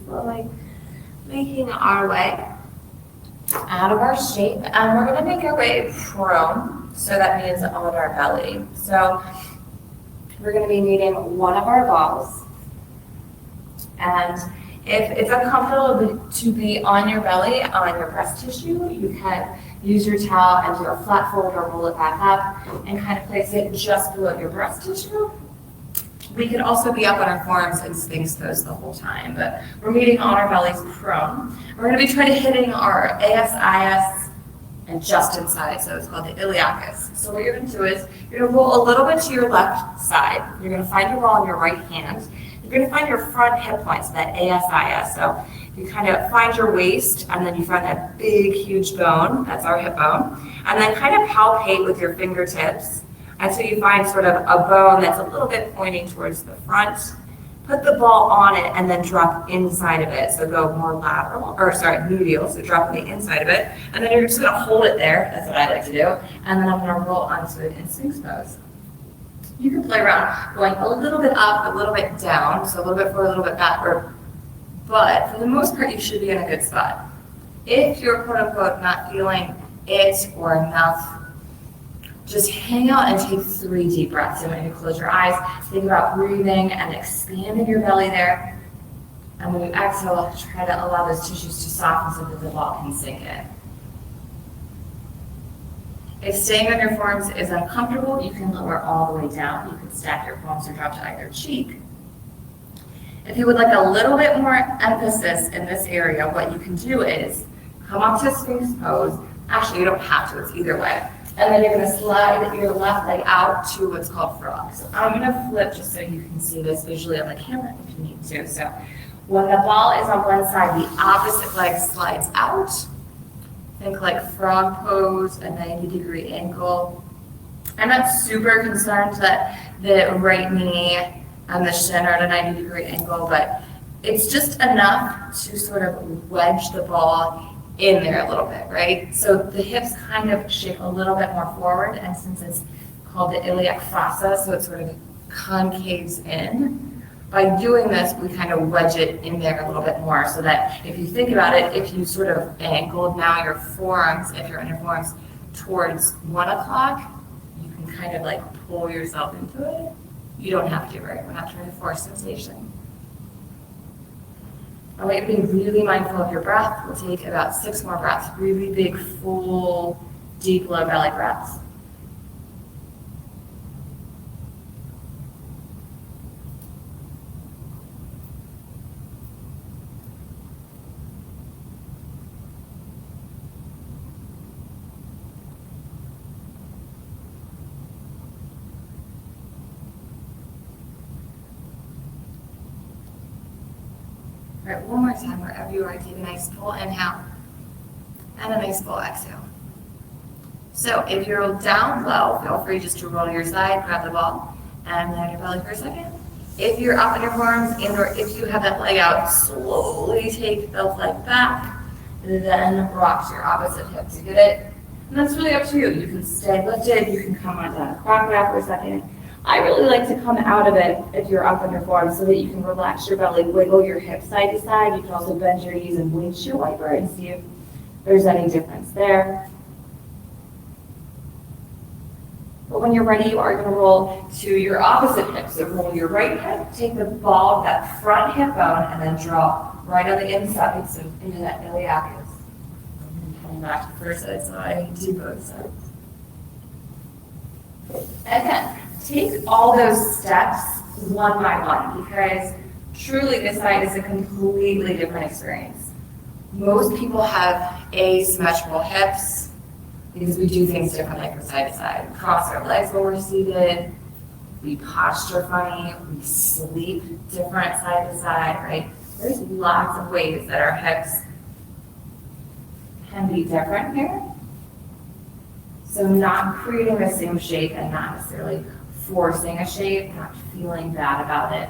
Slowly making our way out of our shape, and we're going to make our way prone, so that means on our belly. So we're going to be needing one of our balls, and if it's uncomfortable to be on your belly, on your breast tissue, you can use your towel and do a flat fold or roll it back up and kind of place it just below your breast tissue. We could also be up on our forearms and sphinx pose the whole time, but we're meeting on our bellies prone. We're going to be trying to hitting our ASIS and just inside, so it's called the iliacus. So what you're going to do is you're going to roll a little bit to your left side. You're going to find your ball in your right hand. You're going to find your front hip points, that ASIS. So you kind of find your waist, and then you find that big, huge bone. That's our hip bone. And then kind of palpate with your fingertips until you find sort of a bone that's a little bit pointing towards the front. Put the ball on it and then drop inside of it. So go more lateral, or sorry, medial, so drop on the inside of it. And then you're just gonna hold it there. That's what I like to do. And then I'm gonna roll onto it in sphinx pose. You can play around going a little bit up, a little bit down, so a little bit forward, a little bit backward. But for the most part, you should be in a good spot. If you're quote unquote not feeling it or enough, just hang out and take 3 deep breaths. So when you close your eyes, think about breathing and expanding your belly there. And when you exhale, try to allow those tissues to soften so that the ball can sink in. If staying on your forearms is uncomfortable, you can lower all the way down. You can stack your palms or drop to either cheek. If you would like a little bit more emphasis in this area, what you can do is come up to Sphinx pose. Actually, you don't have to, it's either way. And then you're gonna slide your left leg out to what's called frog. So I'm gonna flip just so you can see this visually on the camera if you need to. So when the ball is on one side, the opposite leg slides out. Think like frog pose, a 90-degree angle. I'm not super concerned that the right knee and the shin are at a 90-degree angle, but it's just enough to sort of wedge the ball in there a little bit, right? So the hips kind of shape a little bit more forward, and since it's called the iliac fossa, so it sort of concaves in. By doing this, we kind of wedge it in there a little bit more, so that if you think about it, if you sort of angled now your forearms, if you're in your forearms towards 1 o'clock, you can kind of like pull yourself into it. You don't have to, right? We're not trying to force sensation. I want you to be really mindful of your breath. We'll take about 6 more breaths, really big, full, deep, low belly breaths. All right, one more time, wherever you are, take a nice full inhale and a nice full exhale. So if you're down low, feel free just to roll to your side, grab the ball, and land your belly for a second. If you're up in your forearms and or if you have that leg out, slowly take the leg back, then rock to your opposite hip to get it. And that's really up to you. You can stay lifted, you can come onto a croc wrap for a second. I really like to come out of it if you're up on your forearms so that you can relax your belly, wiggle your hips side to side. You can also bend your knees and windshield wiper and see if there's any difference there. But when you're ready, you are going to roll to your opposite hip. So roll your right hip, take the ball of that front hip bone, and then draw right on the inside, so into that iliacus. And come back to the first side, so I do both sides. And then take all those steps one by one, because truly this side is a completely different experience. Most people have asymmetrical hips because we do things differently from side to side. We cross our legs when we're seated, we posture funny, we sleep different side to side, right? There's lots of ways that our hips can be different here. So not creating the same shape and not necessarily forcing a shape, not feeling bad about it.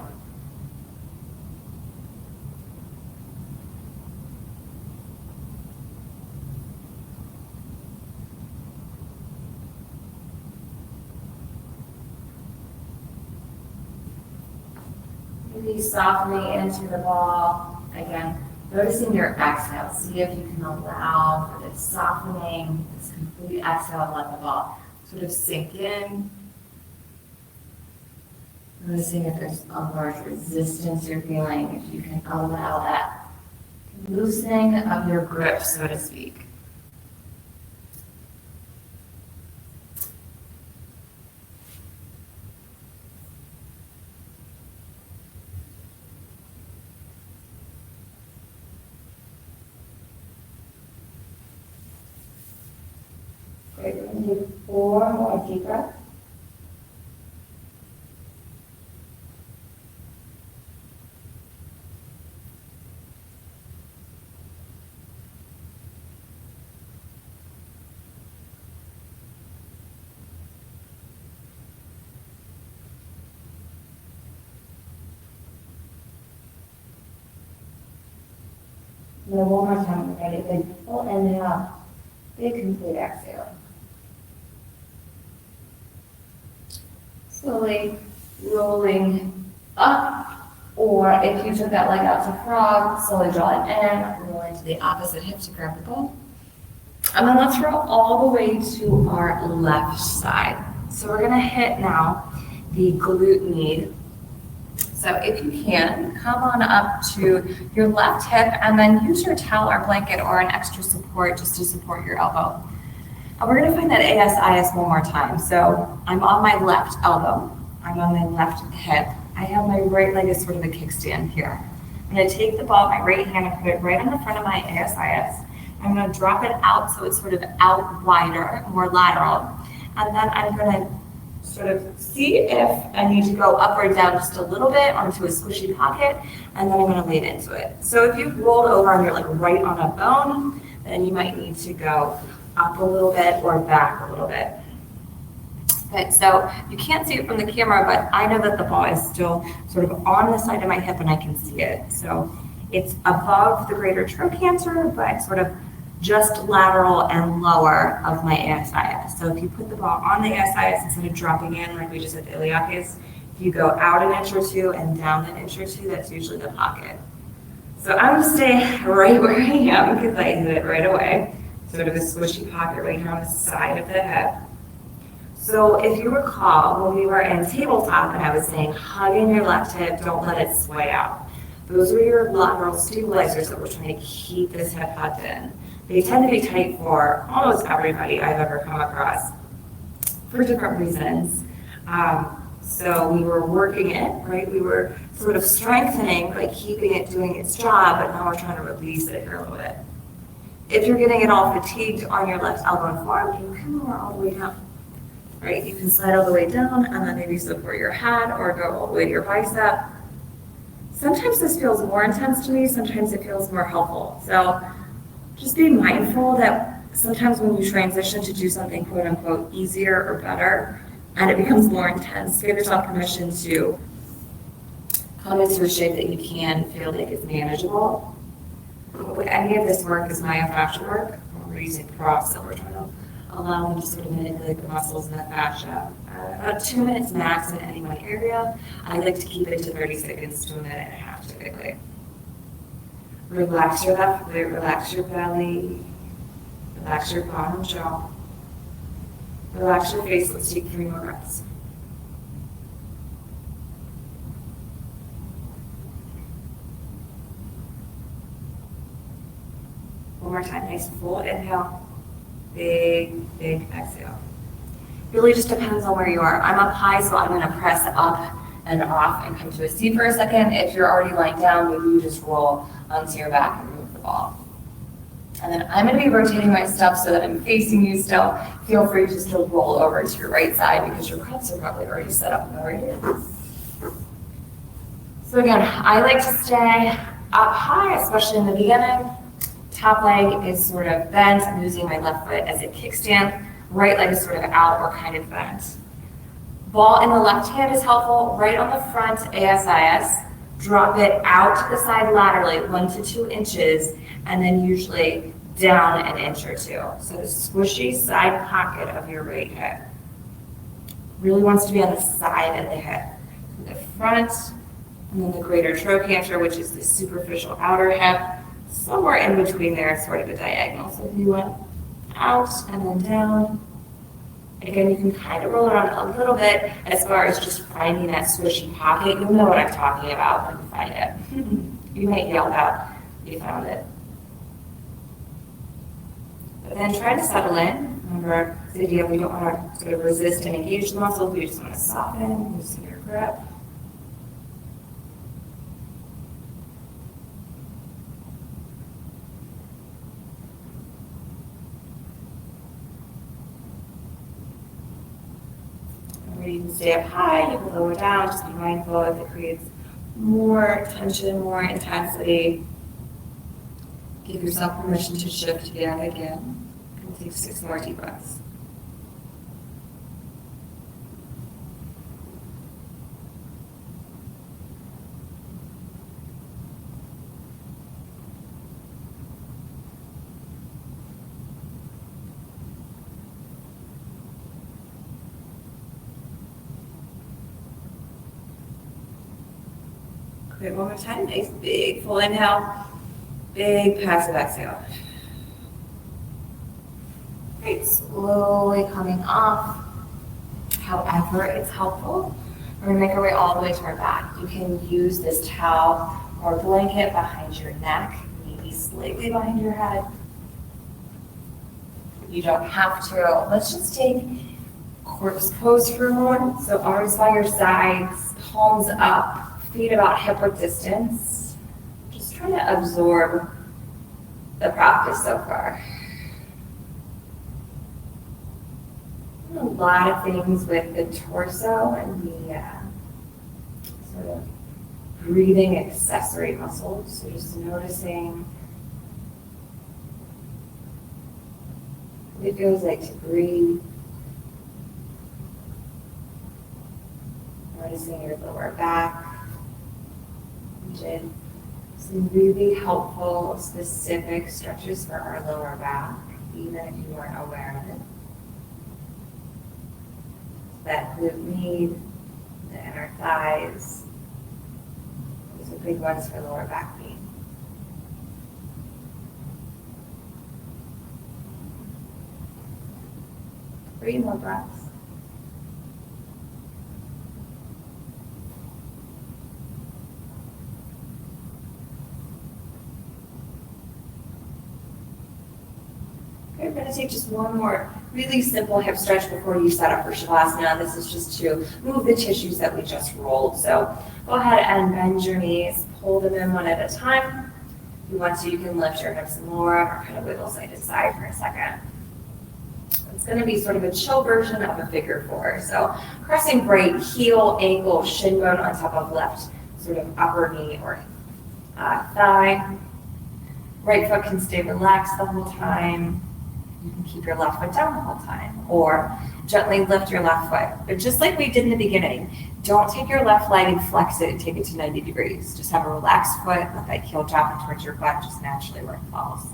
Maybe softening into the ball. Again, noticing your exhale. See if you can allow for this softening, this complete exhale, and let the ball sort of sink in. Noticing if there's a large resistance you're feeling, if you can allow that loosening of your grip, so to speak. Great, we're going to do 4 more deep breaths. And then one more time, we're ready. Big full inhale, big complete exhale. Slowly rolling up, or if you took that leg out to frog, slowly draw it in, roll into the opposite hip to grab the ball. And then let's roll all the way to our left side. So we're gonna hit now the glute med. So if you can, come on up to your left hip and then use your towel or blanket or an extra support just to support your elbow. And we're gonna find that ASIS one more time. So I'm on my left elbow, I'm on my left hip, I have my right leg as sort of a kickstand here. I'm going to take the ball with my right hand and put it right on the front of my ASIS. I'm going to drop it out so it's sort of out wider, more lateral. And then I'm going to sort of see if I need to go up or down just a little bit onto a squishy pocket, and then I'm going to lean into it. So if you've rolled over and you're like right on a bone, then you might need to go up a little bit or back a little bit. Okay, so you can't see it from the camera, but I know that the ball is still sort of on the side of my hip and I can see it. So it's above the greater trochanter, but sort of just lateral and lower of my ASIS. So if you put the ball on the ASIS instead of dropping in like we just did the iliacus, if you go out an inch or two and down an inch or two, that's usually the pocket. So I'm going to stay right where I am because I hit it right away. Sort of a squishy pocket right here on the side of the hip. So if you recall, when we were in tabletop and I was saying hug in your left hip, don't let it sway out. Those are your lateral stabilizers that we're trying to keep this hip hugged in. They tend to be tight for almost everybody I've ever come across for different reasons. So we were working it, right? We were sort of strengthening by keeping it doing its job, but now we're trying to release it here a little bit. If you're getting it all fatigued on your left elbow and forearm, you can lower all the way down. Right, you can slide all the way down and then maybe support your head or go all the way to your bicep. Sometimes this feels more intense to me, sometimes it feels more helpful. So just be mindful that sometimes when you transition to do something quote unquote easier or better and it becomes more intense, give yourself permission to come into a shape that you can feel like is manageable. With any of this work is myofascial work. We're using props that we're trying to allow them to sort of manipulate the muscles and the fascia. About 2 minutes max in any one area. I like to keep it to 30 seconds to a minute and a half typically. Relax your left glute, relax your belly, relax your bottom jaw, relax your face. Let's take 3 more breaths. One more time, nice full inhale. Big exhale. Really just depends on where you are. I'm up high, so I'm going to press up and off and come to a seat for a second. If you're already lying down, maybe you just roll onto your back and move the ball. And then I'm going to be rotating my stuff so that I'm facing you still. Feel free to still roll over to your right side because your cups are probably already set up right here. So again, I like to stay up high, especially in the beginning. Top leg is sort of bent. I'm using my left foot as a kickstand. Right leg is sort of out or kind of bent. Ball in the left hand is helpful. Right on the front, ASIS. Drop it out to the side laterally, 1 to 2 inches, and then usually down an inch or 2. So the squishy side pocket of your right hip really wants to be on the side of the hip. The front, and then the greater trochanter, which is the superficial outer hip. Somewhere in between there is sort of a diagonal. So if you went out and then down, again, you can kind of roll around a little bit as far as just finding that squishy pocket. You'll know what I'm talking about when you find it. You might yell out, you found it. But then try to settle in. Remember the idea, we don't want to sort of resist and engage the muscles. We just want to soften, loosen your grip. You can stay up high, you can lower down, just be mindful if it creates more tension, more intensity. Give yourself permission to shift yet again. And take 6 more deep breaths. Good, one more time. Nice big full inhale, big passive exhale. Great, slowly coming off. However, it's helpful. We're gonna make our way all the way to our back. You can use this towel or blanket behind your neck, maybe slightly behind your head. You don't have to. Let's just take corpse pose for a moment. So arms by your sides, palms up, feet about hip width distance. Just trying to absorb the practice so far. A lot of things with the torso and the sort of breathing accessory muscles. So just noticing what it feels like to breathe. Noticing your lower back. We did some really helpful, specific stretches for our lower back, even if you weren't aware of it. That glute med, the inner thighs. These are big ones for lower back pain. 3 more breaths. Okay, we're going to take just one more really simple hip stretch before you set up for Shavasana. This is just to move the tissues that we just rolled. So go ahead and bend your knees, pull them in one at a time. If you want to, you can lift your hips more or kind of wiggle side to side for a second. It's going to be sort of a chill version of a figure 4. So pressing right heel, ankle, shin bone on top of left sort of upper knee or thigh. Right foot can stay relaxed the whole time. You can keep your left foot down the whole time, or gently lift your left foot. But just like we did in the beginning, don't take your left leg and flex it and take it to 90 degrees. Just have a relaxed foot, let that heel drop in towards your butt, just naturally where it falls.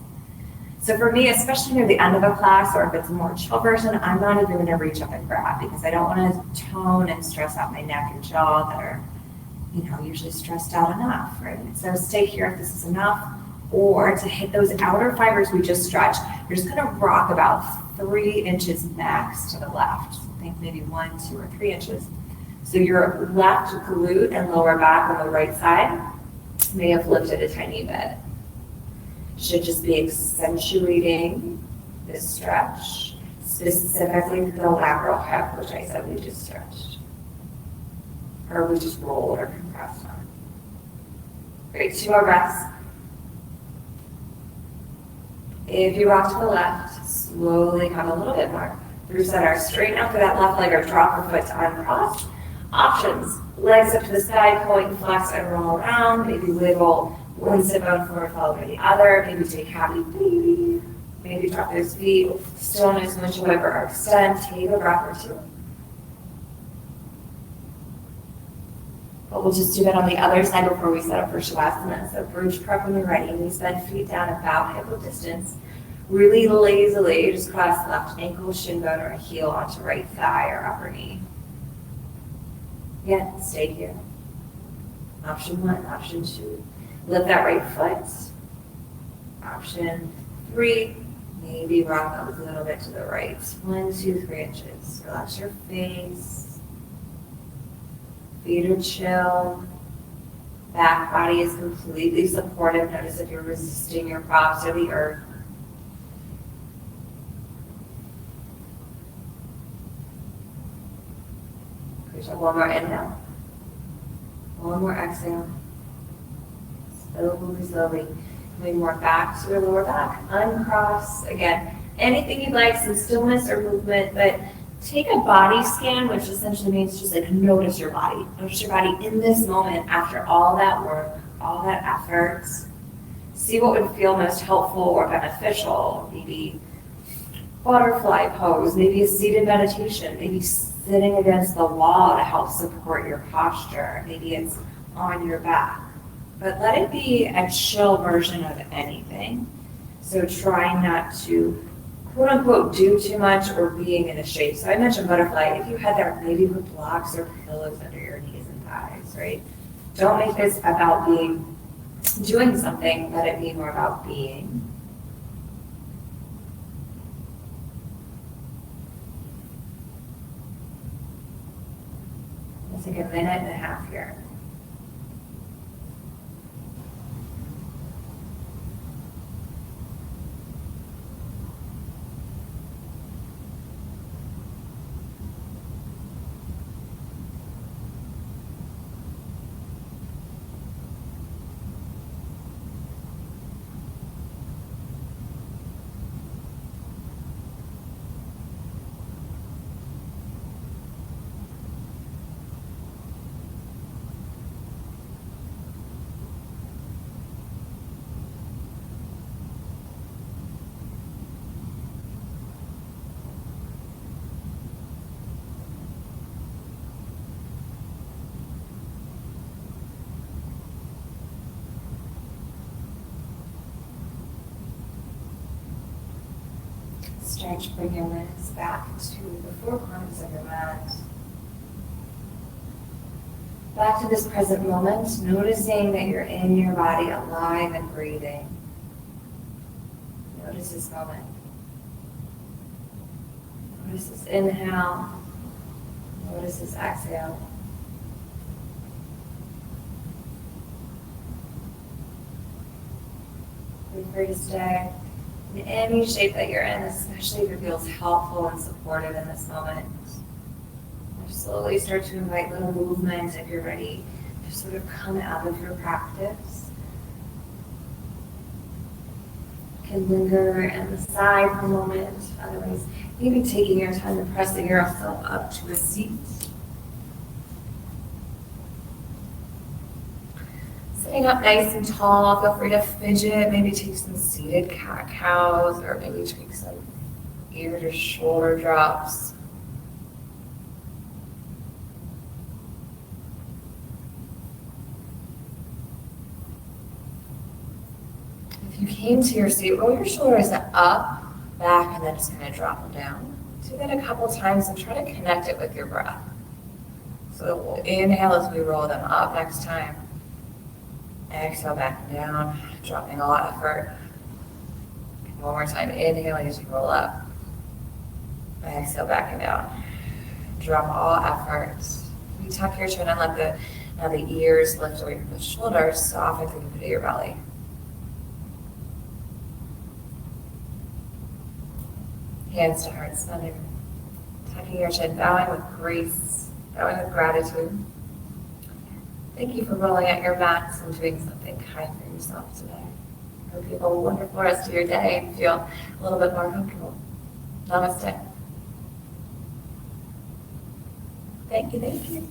So for me, especially near the end of a class, or if it's a more chill version, I'm not even going to reach up and grab because I don't want to tone and stress out my neck and jaw that are, usually stressed out enough, right? So stay here if this is enough. Or to hit those outer fibers we just stretched, you're just gonna rock about 3 inches max to the left. So think maybe 1, 2, or 3 inches. So your left glute and lower back on the right side may have lifted a tiny bit. Should just be accentuating this stretch, specifically the lateral hip, which I said we just stretched. Or we just rolled or compressed on. Great, 2 more breaths. If you rock to the left, slowly come a little bit more. Through center, straighten out through that left leg or drop your foot to uncross. Options, legs up to the sky, point, flex, and roll around. Maybe wiggle one sit bone forward followed by the other. Maybe take happy baby. Maybe drop those feet. Stillness, windshield wiper, or extend. Take a breath or 2. But we'll just do that on the other side before we set up for Shavasana. So bridge prep when you're ready. Knees bend, feet down about hip width distance. Really lazily, just cross left ankle, shin bone, or heel onto right thigh or upper knee. Again, stay here. Option 1, option 2. Lift that right foot. Option 3, maybe rock up a little bit to the right. 1, 2, 3 inches. Relax your face. Feet are chill. Back body is completely supportive. Notice if you're resisting your props or the earth. One more inhale. One more exhale. Slowly, slowly. Moving more back to your lower back. Uncross. Again, anything you'd like, some stillness or movement, but take a body scan, which essentially means just like notice your body. Notice your body in this moment after all that work, all that effort. See what would feel most helpful or beneficial. Maybe butterfly pose, maybe a seated meditation, maybe sitting against the wall to help support your posture. Maybe it's on your back. But let it be a chill version of anything. So try not to quote unquote do too much or being in a shape. So I mentioned butterfly. If you had that, maybe put blocks or pillows under your knees and thighs, right? Don't make this about doing something. Let it be more about being. Let's take a minute and a half here. Stretch, bring your legs back to the four corners of your mat. Back to this present moment, noticing that you're in your body, alive and breathing. Notice this moment. Notice this inhale. Notice this exhale. Feel free to stay in any shape that you're in, especially if it feels helpful and supportive in this moment. Slowly start to invite little movement if you're ready to sort of come out of your practice. You can linger and side for a moment, otherwise maybe taking your time and pressing yourself up to a seat. Sitting up nice and tall, feel free to fidget, maybe take some seated cat-cows, or maybe take some ear to shoulder drops. If you came to your seat, roll your shoulders up, back, and then just kind of drop them down. Do that a couple times and try to connect it with your breath. So we'll inhale as we roll them up next time. Exhale back and down, dropping all effort. One more time, inhaling as you roll up. Exhale back and down. Drop all effort. You tuck your chin and let the ears lift away from the shoulders, soften through the pit of your belly. Hands to heart center. Tucking your chin, bowing with grace, bowing with gratitude. Thank you for rolling out your mats and doing something kind for yourself today. I hope you have a wonderful rest of your day and feel a little bit more comfortable. Namaste. Thank you, thank you.